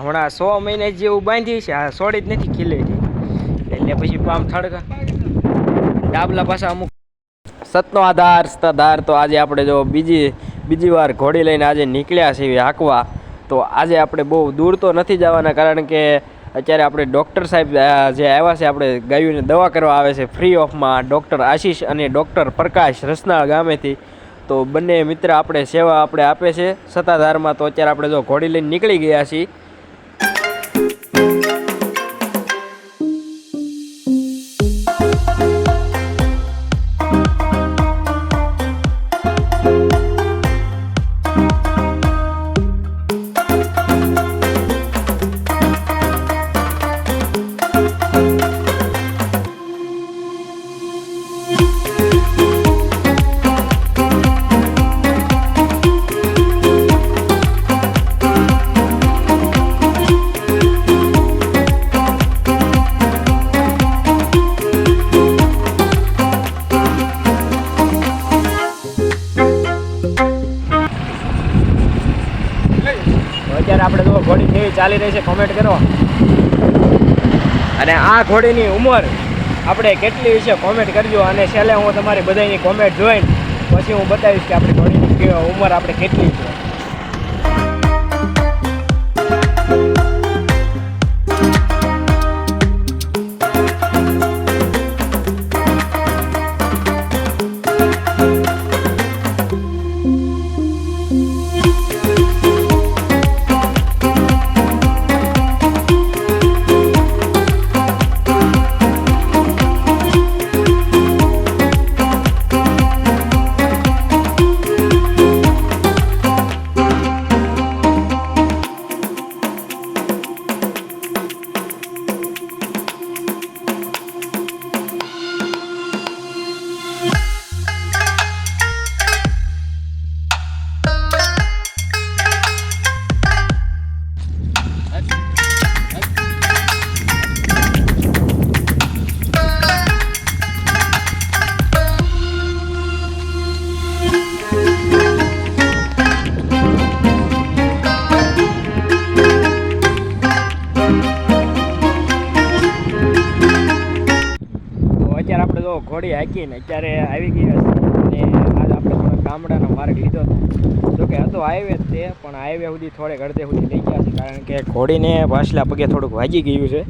હમણાં 100 મહિને જેવું બાંધી છે, આ છોડી જ નથી ખીલે છે એટલે પછી પામ થડકા ડાબલા પાછા અમુક સતનો આધાર સતાધાર. તો આજે આપણે જો બીજી વાર ઘોડી લઈને આજે નીકળ્યા છીએ હાંકવા. તો આજે આપણે બહુ દૂર તો નથી જવાના, કારણ કે અત્યારે આપણે ડૉક્ટર સાહેબ જે આવ્યા છે, આપણે ગાયોને દવા કરવા આવે છે ફ્રી ઓફમાં, ડૉક્ટર આશીષ અને ડૉક્ટર પ્રકાશ રસનાળ ગામેથી. તો બંને મિત્ર આપણે સેવા આપણે આપે છે સત્તાધારમાં. તો અત્યારે આપણે જો ઘોડી લઈને નીકળી ગયા છીએ. અત્યારે આપણે જો ઘોડી કેવી ચાલી રહી છે કોમેન્ટ કરો, અને આ ઘોડીની ઉંમર આપણે કેટલી છે કોમેન્ટ કરજો. અને છેલ્લે હું તમારી બધાની કોમેન્ટ જોઈને પછી હું બતાવીશ કે આપણી ઘોડીની ઉંમર આપણે કેટલી છે. આપણે તો ઘોડી હાંકીને અત્યારે આવી ગયા છે, અને આજ આપણે થોડા ગામડાનો માર્ગ લીધો હતો. જોકે હતો હાઈવે જ તે, પણ હાઈવે સુધી થોડેક અડધે સુધી લઈ ગયા છે, કારણ કે ઘોડીને પાછલા પગે થોડુંક વાગી ગયું છે.